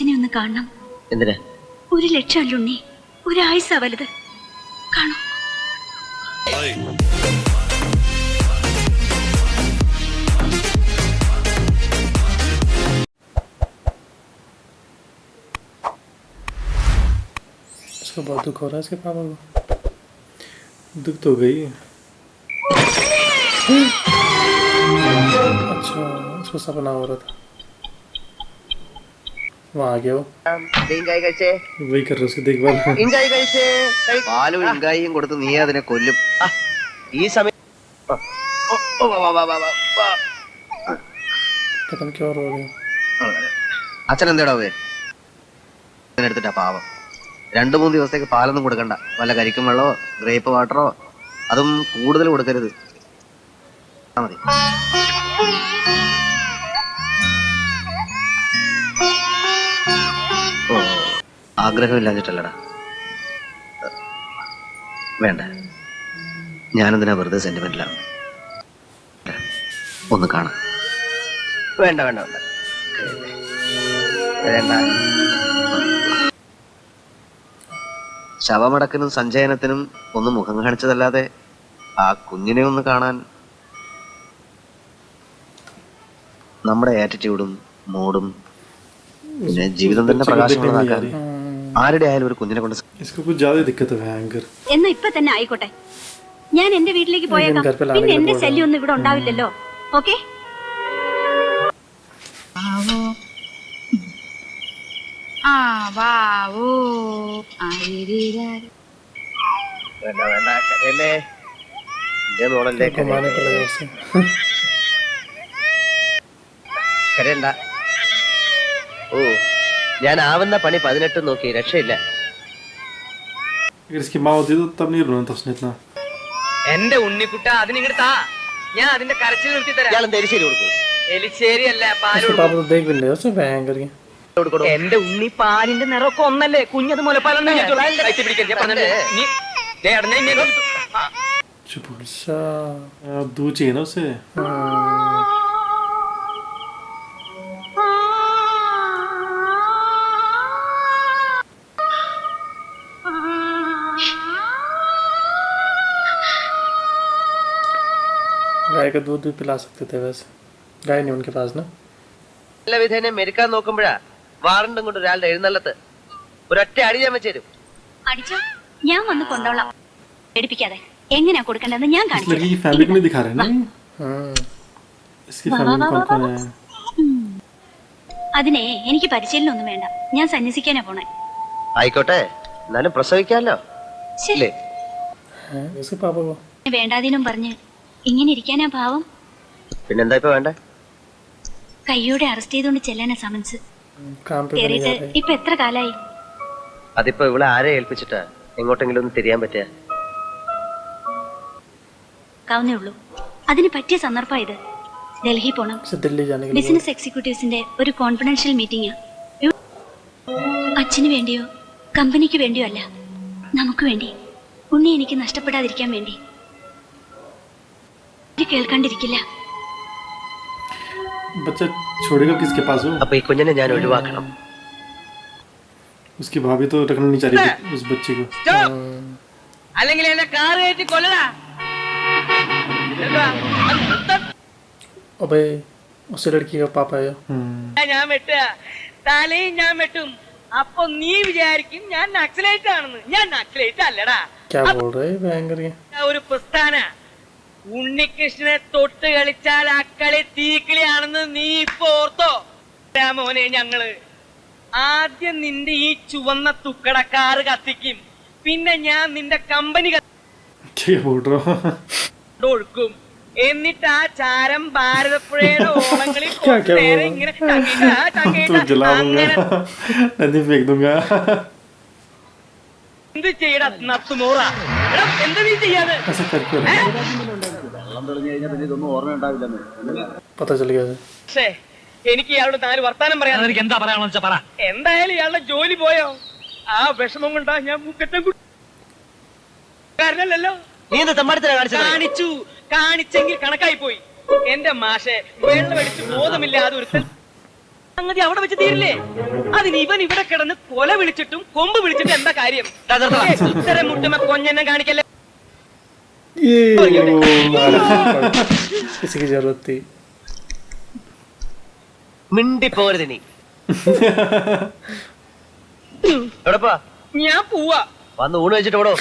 അച്ഛനെ ഒന്ന് കാണണം. എന്തിനാ? 1 ലക്ഷം അല്ലുണ്ണി, 1 ആയുസ്സാ വലുത്. കാണൂ. इसको बहुत दुख हो रहा है इसके पापा को। दुख तो गई। अच्छा उसको सपना हो रहा था, वहाँ आ गया वो वही कर रहा उसकी देखभाल। പാലും ഇങ്കായും കൊടുത്ത് നീ അതിനെ കൊല്ലും. ഈ സമയം पता नहीं क्या हो गया। അച്ഛൻ എന്താടാ എടുത്തിട്ടാ പാവം. 2-3 ദിവസത്തേക്ക് പാലൊന്നും കൊടുക്കണ്ട. വല്ല കരിക്കും വെള്ളമോ ഗ്രേപ്പ് വാട്ടറോ അതും കൂടുതൽ കൊടുക്കരുത്. മതി. ഓ ആഗ്രഹമില്ലാഞ്ഞിട്ടല്ലടാ. വേണ്ട, ഞാനെന്തിനാ വെറുതെ സെന്റിമെന്റിലാണ്. ഒന്ന് കാണാം. വേണ്ട വേണ്ട വേണ്ട വേണ്ട. ശവമടക്കിനും സഞ്ചയനത്തിനും ഒന്ന് മുഖം കാണിച്ചതല്ലാതെ ആ കുഞ്ഞിനെ ഒന്ന് കാണാൻ നമ്മുടെ ആറ്റിറ്റ്യൂഡും മൂഡും പിന്നെ ജീവിതം തന്നെ പ്രകാശമുള്ളതാക്കാൻ ആരുടെ ആയാലും ഒരു കുഞ്ഞിനെ കൊണ്ട് എന്നാ ഇപ്പൊ തന്നെ ആയിക്കോട്ടെ. ഞാൻ എന്റെ വീട്ടിലേക്ക് പോയേക്കാം. പിന്നെ എന്റെ ശല്യം ഒന്നും ഇവിടെ ഉണ്ടാവില്ലല്ലോ. ഓക്കെ? വേണ്ട വേണ്ട കരയല്ലേ. എന്റെ മോളല്ലേ, കരയണ്ട. ഓ ഞാൻ ആവുന്ന പണി 18 നോക്കി, രക്ഷയില്ല. എന്റെ ഉണ്ണിക്കുട്ട അതിനിങ്ങോട്ട് താ, ഞാൻ അതിന്റെ കരച്ചിൽ നിർത്തി തരാം. ഇയാളെന്താ എരിശ്ശേരി കൊടുക്കും? എലിശ്ശേരി അല്ല, പാല്. എന്റെ ഉണ്ണി പാലിന്റെ നിറമൊക്കെ ഒന്നല്ലേ, കുഞ്ഞത് മുലപ്പാലം. दूध चाहिए ना उसे। गाय का दूध भी पिला सकते थे वैसे, गाय नहीं उनके पास ना। നല്ല വിധേനെ മെരുക്കാൻ നോക്കുമ്പോഴാ വാറണ്ടും കൊണ്ട് ഒരാളുടെ എഴുന്നള്ളത്ത്. ഒരൊറ്റ അടി ഞാൻ വെച്ചേരും. അടിച്ചോ, ഞാൻ വന്ന് കൊണ്ടോളാം. പേടിപ്പിക്കാതെ. എങ്ങനെയാ കൊടുക്കേണ്ടതെന്ന് ഞാൻ കാണിച്ചു. അതിനെ എനിക്ക് പരിശീലനം ഒന്നും വേണ്ട. ഞാൻ സന്യസിക്കാനാ പോണേ. ആയിക്കോട്ടെ, എന്നാലും പ്രസവിക്കാമല്ലോ. വേണ്ടാതിനും പറഞ്ഞ് ഇങ്ങനെ ഇരിക്കാനാ ഭാവം. പിന്നെന്താ ഇപ്പൊ വേണ്ടേ? കയ്യോടെ അറസ്റ്റ് ചെയ്തോണ്ട് ചെല്ലാനാ സമൻസ്. കേറിയിട്ട് ഇപ്പൊ എത്ര കാലായി? അതിപ്പോ ഇവിടെ ആരെ ഏൽപ്പിച്ചിട്ടാ എങ്ങോട്ടെങ്കിലും ഒന്ന് തിരിയാൻ പറ്റിയ കാവുന്നേ ഉള്ളൂ. അതിന് പറ്റിയ സന്ദർഭം ഇത്. ഡൽഹി പോണം. ബിസിനസ് എക്സിക്യൂട്ടീവ്സിന്റെ ഒരു കോൺഫിഡൻഷ്യൽ മീറ്റിംഗാ. അച്ഛന് വേണ്ടിയോ കമ്പനിക്ക് വേണ്ടിയോ അല്ല, നമുക്ക് വേണ്ടി. ഉണ്ണി എനിക്ക് നഷ്ടപ്പെടാതിരിക്കാൻ വേണ്ടി. കേൾക്കാണ്ടിരിക്കില്ല. അപ്പൊ ഈ കുഞ്ഞിനെ ഞാൻ ഒഴിവാക്കണം. उसकी भाभी तो रखना नहीं चाह रही थी उस बच्चे को। അല്ലെങ്കിൽ എന്നെ കാർ കയറ്റി കൊല്ലടാ. अबे उस लड़की का पापा है। ഞാൻ വെട്ടുക, തലയും ഞാൻ വെട്ടും. അപ്പൊ നീ വിചാരിക്കും ഞാൻ നക്സലൈറ്റ് ആണെന്ന്. ഞാൻ നക്സലൈറ്റ് അല്ലടാ. ഒരു പ്രസ്ഥാന ഉണ്ണികൃഷ്ണനെ തൊട്ട് കളിച്ചാൽ ആ കളി തീക്കിളിയാണെന്ന് നീ ഇപ്പൊ ഓർത്തോ മോനെ. ഞങ്ങള് ആദ്യം നിന്റെ ഈ ചുവന്ന തുക്കടക്കാറ് കത്തിക്കും, പിന്നെ ഞാൻ നിന്റെ കമ്പനി ഒഴുക്കും. എന്നിട്ട് ആ ചാരം ഭാരതപ്പുഴയുടെ ഓളങ്ങളിൽ നേരെ ഇങ്ങനെ എന്ത് ചെയ്യടാ നത്തുമോറ. എന്താ നീ ചെയ്യാതെ? എനിക്ക് ഇയാളുടെ 4 വർത്താനം പറയാൻ. എന്താ പറയാണെന്ന് വെച്ചാ പറ. എന്തായാലും ഇയാളുടെ ജോലി പോയോ? ആ വിഷമം കൊണ്ടാ ഞാൻ മുക്കറ്റം കാരണല്ലോ. കാണിച്ചു, കാണിച്ചെങ്കിൽ കണക്കായി പോയി. എന്റെ മാഷെ വെള്ളമടിച്ച് ബോധമില്ലാതെ ഒരുത്തൻ സംഗതി അവിടെ വെച്ച് തീരില്ലേ? അതിന് ഇവൻ ഇവിടെ കിടന്ന് കൊല വിളിച്ചിട്ടും കൊമ്പ് വിളിച്ചിട്ടും എന്താ കാര്യം? ഇത്തരം മുട്ടുമ കൊഞ്ഞെന്നെ കാണിക്കല്ലേ. മിണ്ടി പോരുത് നീ. എവിടെപ്പാ? ഞാൻ പോവാ. വന്ന് ഊണ് വെച്ചിട്ട് ഓടോ.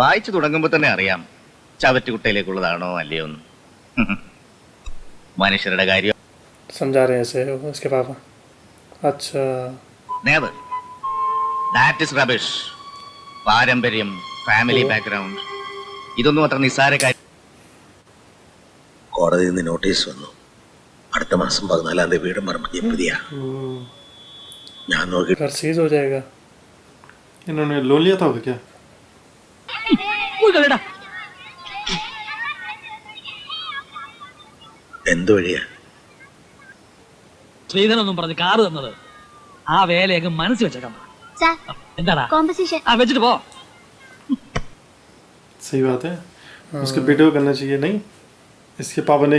വായിച്ചു തുടങ്ങുമ്പോ തന്നെ അറിയാം ചവറ്റുകുട്ടയിലേക്കുള്ളതാണോ അല്ലയോ എന്ന്. മനുഷ്യരുടെ കാര്യം समझा रहे हैं इसे उसके पापा. अच्छा never. That is rubbish. പാരമ്പര്യം, ഫാമിലി ബാക്ക്ഗ്രൗണ്ട്, ഇതൊന്നും അത്ര നിസ്സാര കാര്യം. കോടതിയിൽ നിന്ന് നോട്ടീസ് വന്നു. അടുത്ത മാസം 14-ാം തീയതി വീടും പറമ്പിയ പ്രതിയ. ഞാൻ നോക്കി घर सीज हो जाएगा. इन्होंने लोन लिया था क्या? എന്ത് വഴിയാ ശ്രീധരൊന്നും പറഞ്ഞ് കാറ് തന്നത്? ആ വേലയൊക്കെ മനസ്സിൽ വെച്ചേക്കാം. എന്താടാ कॉम्पोजिशन ആ വെച്ചിട്ട് പോ. सही बात है. उसके बेटे को करना चाहिए नहीं. इसके पापा ने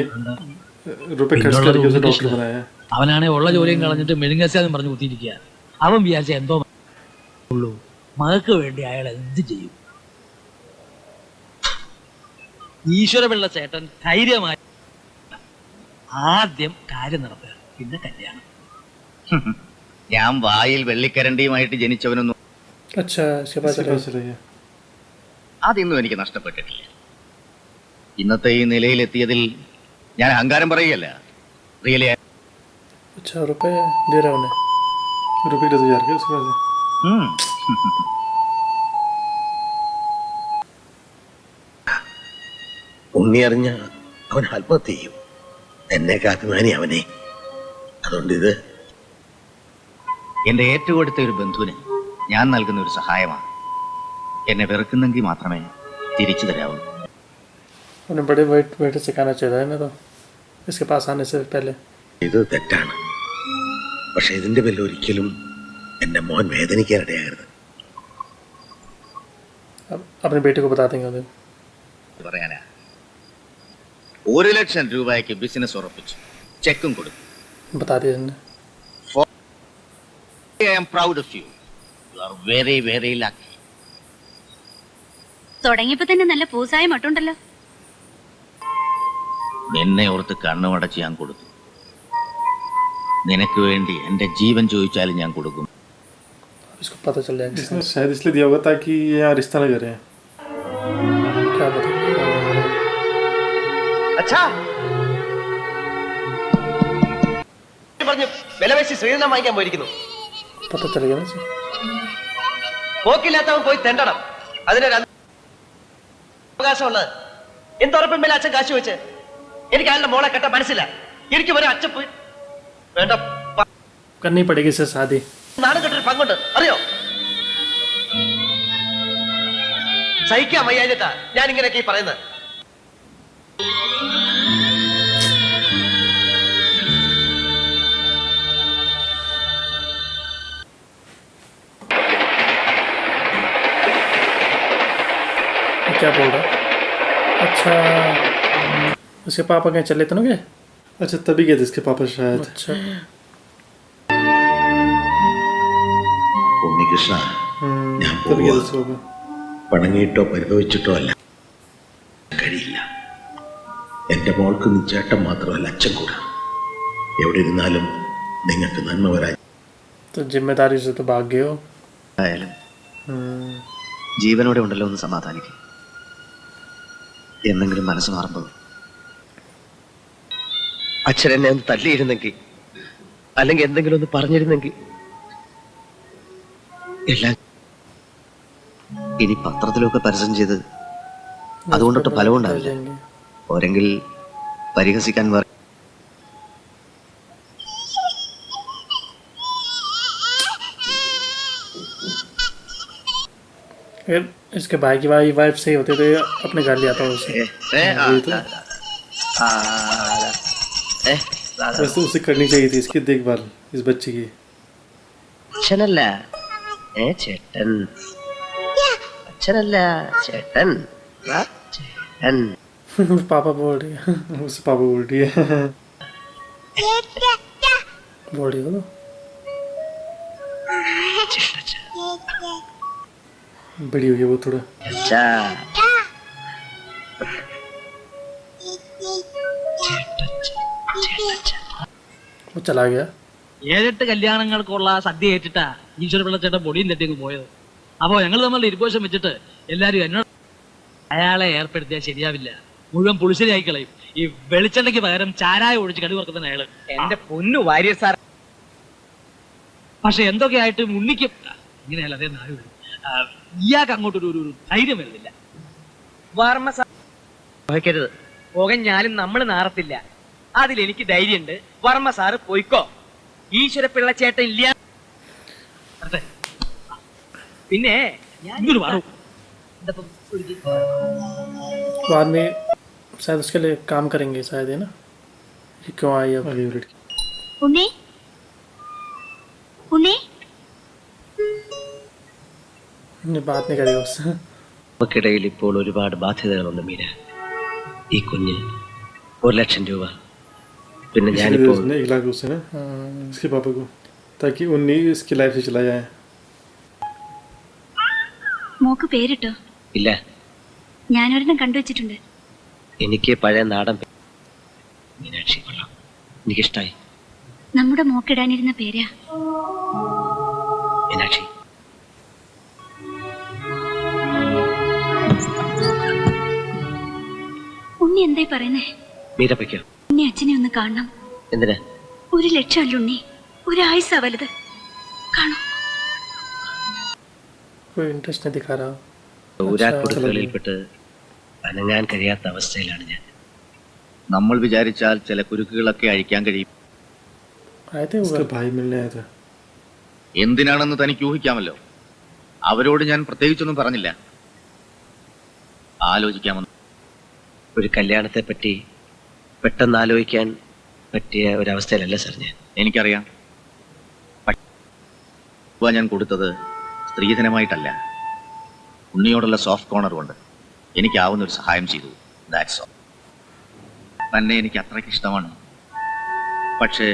रुपए खर्च करके उसे डॉक्टर बनाया है. അവനാണെ ഉള്ള ജോലിയും കളഞ്ഞിട്ട് മെഴുങ്ങസാന്ന് പറഞ്ഞ് കുത്തിയിരിക്കുക. അവൻ വിചാരിച്ച എന്തോ ഉള്ളൂ. മകൾക്ക് വേണ്ടി അയാൾ എന്ത് ചെയ്യും? ഈശ്വരപിള്ള ചേട്ടൻ ധൈര്യമായി ആദ്യം കാര്യം നടത്തുക, പിന്നെ കല്യാണം. ഞാൻ വായിൽ വെള്ളിക്കരണ്ടിയുമായിട്ട് ജനിച്ചവനൊന്നും अच्छा इसके पास इसके पास रहिए. അതൊന്നും എനിക്ക് നഷ്ടപ്പെട്ടിട്ടില്ല. ഇന്നത്തെ ഈ നിലയിലെത്തിയതിൽ ഞാൻ അഹങ്കാരം പറയുകയല്ല. റിയലി अच्छा रुपए दे रहा उन्हें. रुपये 10,000 के उसके पास है. ഉണ്ണി അറിഞ്ഞ അവൻ ആത്മഹത്യ ചെയ്യും. എന്നേക്ക് അഭിമാനി അവനെ. അതുകൊണ്ട് ഇത് എന്റെ ഏറ്റവും അടുത്ത ഒരു ബന്ധുവിന് ഞാൻ നൽകുന്ന ഒരു സഹായമാണ്. എന്നെ വെറുക്കുന്നെങ്കിൽ മാത്രമേ തിരിച്ചു തരാവൂ. उन्हें बड़े वेट वेट सिखाना चाहिए ना तो इसके पास आने से पहले. ഇത് തെറ്റാണ്. പക്ഷെ ഇതിന്റെ പേരിൽ ഒരിക്കലും എന്റെ മോൻ വേദനിക്കാനിടയാകരുത്. अपने बेटे को बता देंगे उन्हें. പറയാനാ 1,00,000 രൂപയ്ക്ക് ബിസിനസ് ഉറപ്പിച്ചു, ചെക്കും കൊടുത്തു. बता दिए उन्हें. I am proud of you. You are very, very lucky. തുടങ്ങിയപ്പോ തന്നെ നല്ല പൂസായ മട്ടുണ്ടല്ലോ. നിന്നെ ഓർത്ത് കണ്ണുമടച്ച് ഞാൻ കൊടുത്തു. നിനക്ക് വേണ്ടി എന്റെ ജീവൻ ചോദിച്ചാലും ഞാൻ കൊടുക്കും. इसको पता चल जाएगा. इसने शायद इसलिए दिया होगा ताकि ये यहाँ रिश्ता न करें. क्या पता. അച്ഛാ പറഞ്ഞു വില വെച്ച് ശ്രീധനം വാങ്ങിക്കാൻ പോയിരിക്കുന്നു. पता चलेगा ना. പോക്കില്ലാത്തവൻ പോയി തെണ്ടണം. അതിനൊരു അവകാശമുള്ളത്. എന്തുറപ്പും മേലെ അച്ഛൻ കാശ് വെച്ച് എനിക്ക് അയാളുടെ മോളെ കെട്ടാൻ മനസ്സില്ല. എനിക്ക് ഒരു അച്ഛൻ പോയി വേണ്ട करनी पड़ेगी इससे शादी. നാട് കെട്ടൊരു പങ്കുണ്ട് അറിയോ? സഹിക്കാൻ വയ്യാഞ്ഞിട്ടാ ഞാൻ ഇങ്ങനെയൊക്കെ ഈ പറയുന്നത്. क्या बोल रहा? अच्छा उसके पापा कहीं चले तो ना गए. अच्छा तभी गए थे इसके पापा शायद. अच्छा ഉണ്ണികൃഷ്ണ, ഞാൻ तभी गए थे പോകുക. सुबह. പണങ്ങിയിട്ടോ പരിഭവിച്ചിട്ടോ അല്ല. കഴിയില്ല. എന്റെ മോൾക്ക് നീ ചേട്ടൻ മാത്രമല്ല അച്ഛൻ കൂടെ. എവിടെ ഇരുന്നാലും നിങ്ങൾക്ക് നന്മ വരാൻ. तो जिम्मेदारी से तो भाग गए हो. ആയാലും ജീവനോടെ ഉണ്ടല്ലോ എന്ന് സമാധാനിക്കും. എന്തെങ്കിലും മനസ്സ് മാറുമ്പോൾ അച്ഛൻ എന്നെ ഒന്ന് തല്ലിയിരുന്നെങ്കിൽ, അല്ലെങ്കിൽ എന്തെങ്കിലും ഒന്ന് പറഞ്ഞിരുന്നെങ്കിൽ. എല്ലാം ഇനി പത്രത്തിലൊക്കെ പരസ്യം ചെയ്ത് അതുകൊണ്ടൊട്ട് ഫലവും ഉണ്ടാവില്ല. ഓരെങ്കിൽ പരിഹസിക്കാൻ अगर इसके भाई की वाइफ सही होती तो ये अपने घर ले आता उसे. वैसे उसे करनी चाहिए थी इसकी देखभाल इस बच्चे की. അച്ഛനല്ല ചേട്ടൻ, അച്ഛനല്ല ചേട്ടൻ, ചേട്ടൻ. पापा बोल रही है, उससे पापा बोल रही है। बोल रही हो तो बड़ी हुई है वो थोड़ा। अच्छा वो चला गया। 7-8 കല്യാണങ്ങൾക്കുള്ള സദ്യ ഏറ്റിട്ടാ ഈശ്വര പിള്ളച്ചേട്ടൻ പൊടിയും തട്ടിയൊക്കെ പോയത്. അപ്പോ ഞങ്ങൾ തമ്മിൽ ഇരിപ്പോഷം വെച്ചിട്ട് എല്ലാരും എന്നോട് അയാളെ ഏർപ്പെടുത്തിയാൽ ശരിയാവില്ല, മുഴുവൻ പുളിശ്ശേരി കളയും, ഈ വെളിച്ചെണ്ണയ്ക്ക് പകരം ചാരായ ഒഴിച്ച് കടി വറുക്കുന്ന അയാള്. എന്റെ പൊന്നു വാര്യർ സാർ, പക്ഷെ എന്തൊക്കെയായിട്ടും ഉണ്ണിക്കും ഇങ്ങനെയല്ല അതേ നാട് ഇയാൾക്ക് അങ്ങോട്ടൊരു ഒരു ധൈര്യം വരുന്നില്ല. വർമ്മ സാർ പുകഞ്ഞാലും നമ്മൾ നാറത്തില്ല, അതിലെനിക്ക് ധൈര്യമുണ്ട്. വർമ്മ സാറ് പോയിക്കോ, ഈശ്വര പിള്ളച്ചേട്ടൻ ഇല്ല. പിന്നെ ഇങ്ങോട്ട് മാറും. बाद में शायद उसके लिए काम करेंगे शायद, है ना, ये क्यों आई अब। ഉണ്ണി ഉണ്ണി बात नहीं करेगा उससे। നമുക്കിടയിൽ ഇപ്പോൾ ഒരുപാട് ബാധ്യതകളുണ്ട് മീര. ഈ കുഞ്ഞ് 1 ലക്ഷം രൂപ, പിന്നെ ഞാനിപ്പോൾ 1 लाख उससे ना इसके पापा को, ताकि उन्नी इसकी लाइफ से चला जाए। മോക്ക് പേരിട്ടോ? ഇല്ല, ഞാനൊരെണ്ണം കണ്ടുവച്ചിട്ടുണ്ട്. എനിക്ക് പഴയ നാടൻ മീനാക്ഷി കൊള്ളാം, എനിക്കിഷ്ടായി. നമ്മുടെ മോക്കിടാനിരുന്ന പേരാ. മീനാക്ഷി ഉണ്ണി എന്തായി പറയുന്നേ? മീരപ്പയ്ക്കോ? ഉണ്ണി അച്ഛനെ ഒന്ന് കാണണം. എന്തിനാ? 1 ലക്ഷം അല്ല ഉണ്ണി, 1 ആയുസ്സാ വലുത്. കാണോ? कोई इंटरेस्ट नहीं दिखा रहा। ഊരാക്കുടുക്കുകളിൽപ്പെട്ട് അനങ്ങാൻ കഴിയാത്ത അവസ്ഥയിലാണ് ഞാൻ. നമ്മൾ വിചാരിച്ചാൽ ചില കുരുക്കുകളൊക്കെ അഴിക്കാൻ കഴിയും. आए थे उसका वो भाई मिलने आया था। എന്തിനാണെന്ന് തനിക്ക് ഊഹിക്കാമല്ലോ. അവരോട് ഞാൻ പ്രത്യേകിച്ചൊന്നും പറഞ്ഞില്ല. ആലോചിക്കാമെന്ന്. ഒരു കല്യാണത്തെ പറ്റി പെട്ടെന്ന് ആലോചിക്കാൻ പറ്റിയ ഒരവസ്ഥയിലല്ല സാർ ഞാൻ. എനിക്കറിയാം. ഞാൻ കൊടുത്തത് സ്ത്രീധനമായിട്ടല്ല, ഉണ്ണിയോടുള്ള സോഫ്റ്റ് കോർണർ കൊണ്ട് എനിക്കാവുന്ന ഒരു സഹായം ചെയ്തു. That's all. തന്നെ എനിക്ക് അത്രയ്ക്ക് ഇഷ്ടമാണ്. പക്ഷേ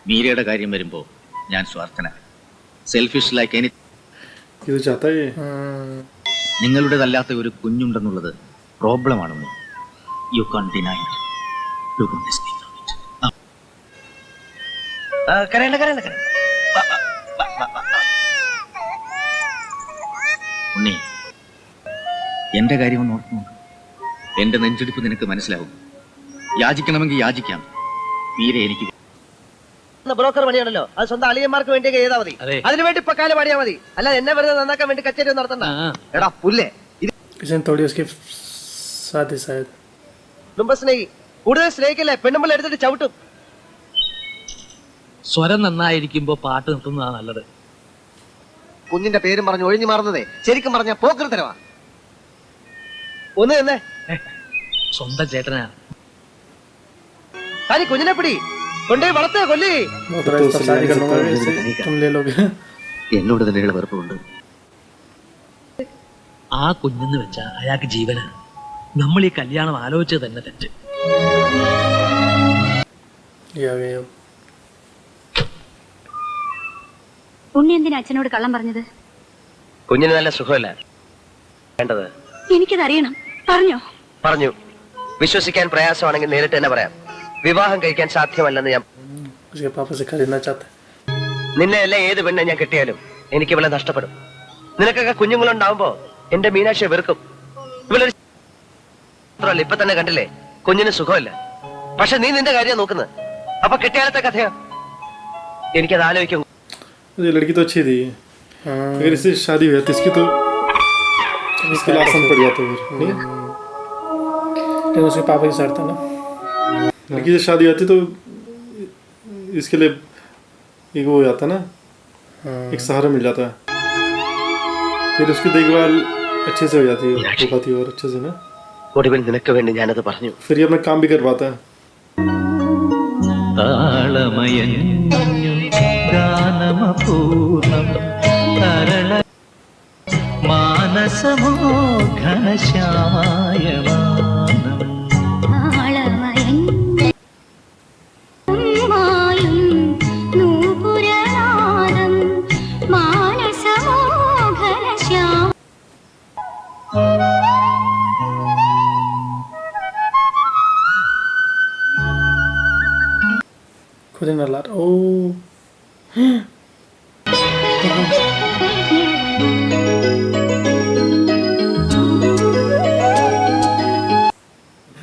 മീരയുടെ കാര്യം വരുമ്പോൾ ഞാൻ സ്വാർത്ഥനാണ്. Selfish like any. ये तो चाहता है ये। നിങ്ങളുടേതല്ലാത്ത ഒരു കുഞ്ഞുണ്ടെന്നുള്ളത് പ്രോബ്ലമാണെന്ന്. You can deny it. You can escape from it. കരയണ്ട കരയണ്ട കരയണ്ട. ഉണ്ണി, എന്റെ കാര്യം ഒന്ന് ഓർത്തു നോക്ക്. എന്റെ നെഞ്ചെടുപ്പ് നിനക്ക് മനസ്സിലാവും. യാചിക്കണമെങ്കിൽ യാചിക്കാം. മീര എനിക്ക് ബ്രോക്കർ പണിയാണല്ലോ, അത് സ്വന്തം അളിയന്മാർക്ക് വേണ്ടി ചെയ്താൽ മതി. അതിനുവേണ്ടി ഇപ്പൊ കാലം പണിയാ മതി, അല്ല എന്നെ വെറുതെ നന്നാക്കാൻ വേണ്ടി കച്ചേരി നടത്തണ്ട. എടാ പുല്ലേ, किसी ने थोड़ी उसकी शादी शायद। കുടുംബ സ്നേഹി കൂടുതൽ സ്നേഹിക്കല്ലേ, പെണ്ണുമ്പോൾ എടുത്തിട്ട് ചവിട്ടും. സ്വരം നന്നായിരിക്കുമ്പോ പാട്ട് നിർത്തുന്നതാണ് നല്ലത്. കുഞ്ഞിന്റെ പേരും പറഞ്ഞു ഒഴിഞ്ഞു മാറുന്നതേ ശരിക്കും പറഞ്ഞ പോക്കൃത്തരവാ. ഒന്ന് തന്നെ സ്വന്തം ചേട്ടനാ. താനി കുഞ്ഞിനെ പിടി, കൊണ്ടുപോയി വളർത്തേ കൊല്ലി. शादी कर लूंगा इससे, तुम ले लोगे। എന്നോട് തന്നെയുള്ള വെറുപ്പുണ്ട്. ആ കുഞ്ഞെന്ന് വെച്ചാ അയാൾക്ക് ജീവനാ. നമ്മൾ ഈ കല്യാണം ആലോചിച്ചത് തന്നെ തെറ്റ്. ये आ गए अब। ഉണ്ണി എന്തിനാ അച്ഛനോട് കള്ളം പറഞ്ഞത്? കുഞ്ഞിന് നല്ല സുഖമല്ല വേണ്ടത്. എനിക്കതറിയണം. പറഞ്ഞോ? പറഞ്ഞു. വിശ്വസിക്കാൻ പ്രയാസമാണെങ്കിൽ നേരിട്ട് തന്നെ പറയാം. വിവാഹം കഴിക്കാൻ സാധ്യമല്ലെന്ന് ഞാൻ. उसके पापा से खरीदना चाहता है। നിന്നെ അല്ല ഏത് പെണ്ണെ ഞാൻ കെട്ടിയാലും എനിക്ക് ഇവളെ നഷ്ടപ്പെടും. നിനക്കൊക്കെ കുഞ്ഞുങ്ങളുണ്ടാവുമ്പോ എന്റെ മീനാക്ഷിയെ വെറുക്കും. ഇവളൊരു ഇപ്പൊ തന്നെ കണ്ടില്ലേ, കുഞ്ഞിന് സുഖമില്ല. പക്ഷെ നീ നിന്റെ കാര്യം നോക്കുന്നത്. അപ്പൊ കെട്ടിയാലത്തെ കഥയോ? എനിക്കത് ആലോചിക്കും. ये लड़की तो अच्छी थी, अगर इससे शादी हुई तो इसकी तो इसके लिए आसान पड़ जाता है फिर नहीं? लेकिन उसके पापा की शर्त है ना, लड़की से शादी होती तो इसके लिए एक वो हो जाता ना, एक सहारा मिल जाता है, फिर उसकी देखभाल अच्छे से हो जाती है, हो पाती है और अच्छे से ना, ഒടുവിൽ നിനക്ക് വേണ്ടി ഞാനത് പറഞ്ഞു. फिर ये अपना काम भी कर पाता है. ഗാനമപൂർണം തരള മാനസമോ ഘനശ്യാമയമാനം खुद ही नल्ला ओ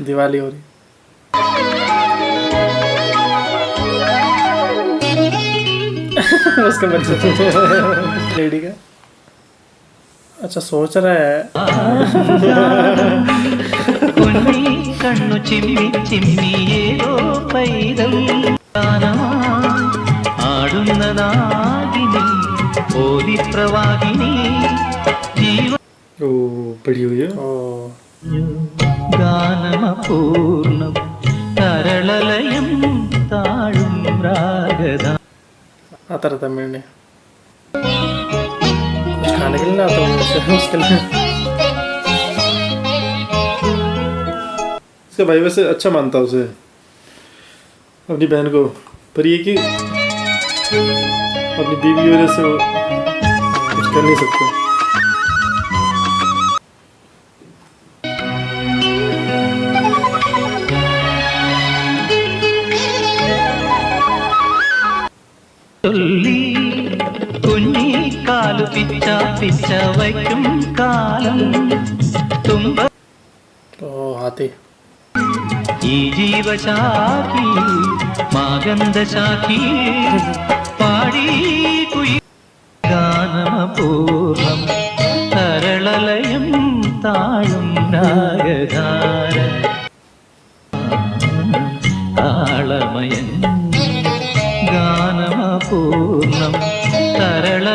दिवाली हो रही उसका बच्चा लेडी का अच्छा सोच रहा है കണ്ണു ചിമ്മി ചിമ്മിയേതോ പൈതൽ ആടുന്നതാകിനി ഓതി പ്രവാഹിനി ജീവ ओ बड़ी हुई है ओ ഗാനമപൂർണം തരളലയം താഴും രാഗത आता रहता है मेरे कुछ खाने के लिए ना आता हूँ उसके लिए इसका भाई वैसे अच्छा मानता उसे अपनी बहन को, पर ये कि अपनी बीवी की वजह से वो कुछ कर नहीं सकता। ചൊല്ലി കുഞ്ഞിക്കാലു പിച്ച പിച്ച വയ്ക്കും കാലം തുമ്പ ओ हाथी ഈ ജീവശാഖി മാഗന്ധശാഖി പാടി കുയി ഗാനമപൂർണം തരളലയം താഴും രാഗധാര താളമയൻ ഗാനമപൂർണം തരള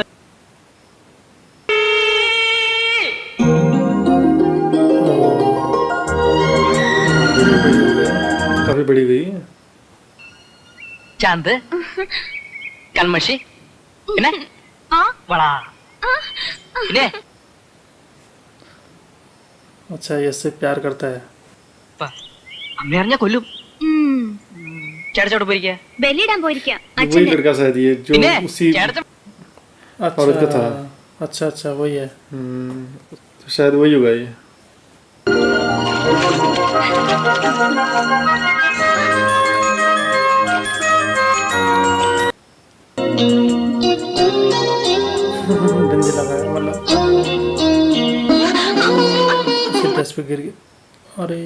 काफी बड़ी हुई है। ചാന്ത് കൺമഷി പിന്നെ വളാ പിന്നെ अच्छा ये इससे प्यार करता है അമ്മ അറിഞ്ഞ കൊല്ലും ചേട്ടച്ചോട്ട് പോയിരിക്ക ബലിയിടാൻ പോയിരിക്കാം ये वही लड़का शायद ये जो പിന്നെ उसी ചേട്ടച്ച और उसका था। अच्छा अच्छा वही है तो शायद वही होगा ये। बिंदी लगाया मतलब उसके ड्रेस पे गिर गई अरे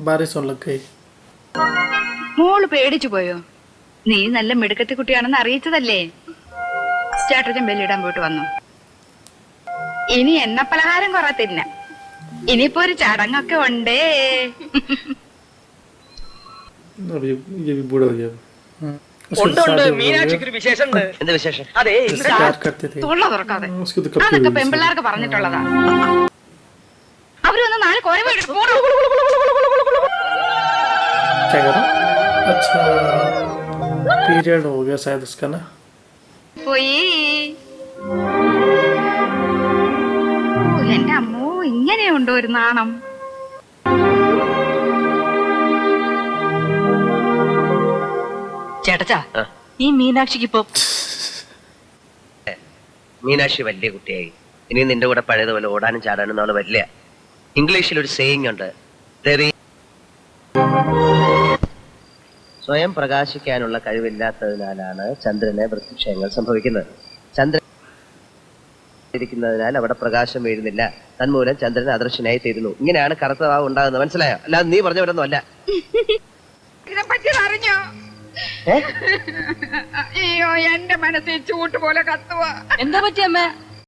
बारिश होने लग गई മോള് പേടിച്ചു പോയോ? നീ നല്ല മിടുക്കത്തി കുട്ടിയാണെന്ന് അറിയിച്ചതല്ലേ? ചേട്ടച്ചൻ ബലിയിടാൻ പോയിട്ട് വന്നു. ഇനി എണ്ണ പലഹാരം കുറെ തിന്ന. ഇനിയിപ്പോ ഒരു ചടങ്ങൊക്കെ ഉണ്ടേ. अब ये भी बूढ़ा हो गया। ഉണ്ട് മീനാക്ഷിക്ക് ഒരു വിശേഷം ഉണ്ട്. എന്ത് വിശേഷം? അതെ प्यार करते थे തൊള്ള തുറക്കാതെ. उसको तो कब അതൊക്കെ പെമ്പിള്ളാർക്ക് പറഞ്ഞിട്ടുള്ളതാ. അവര് വന്ന് നാളെ കുറെ വീട്ടിൽ പോണോ? क्या करो अच्छा पीरियड हो गया शायद उसका ना പോയി. എന്റെ അമ്മോ ഇങ്ങനെയുണ്ടോ ഒരു നാണം? ചേട്ടച്ചാ ഈ മീനാക്ഷിക്ക് ഇപ്പൊ മീനാക്ഷി വലിയ കുട്ടിയായി. ഇനി നിന്റെ കൂടെ പഴയതുപോലെ ഓടാനും ചാടാനും നമ്മള് വരില്ല. ഇംഗ്ലീഷിൽ ഒരു സേയിങ് ഉണ്ട്, സ്വയം പ്രകാശിക്കാനുള്ള കഴിവില്ലാത്തതിനാലാണ് ചന്ദ്രന് വൃത്തിക്ഷയങ്ങൾ സംഭവിക്കുന്നത്. ചന്ദ്രൻ ഇരിക്കുന്നതിനാൽ അവിടെ പ്രകാശം വീഴുന്നില്ല, തന്മൂലം ചന്ദ്രൻ അദൃശ്യനായി തീരുന്നു. ഇങ്ങനെയാണ് കറുത്ത വാവ് ഉണ്ടാകുന്നത്, മനസ്സിലായോ? അല്ലാതെ നീ പറഞ്ഞവരൊന്നും അല്ല. ഇതിനെപ്പറ്റി അറിഞ്ഞോ? അയ്യോ എന്റെ മനസ്സിൽ ചൂട്ട് പോലെ കത്തുവാ. എന്താ പറ്റിയമ്മേ?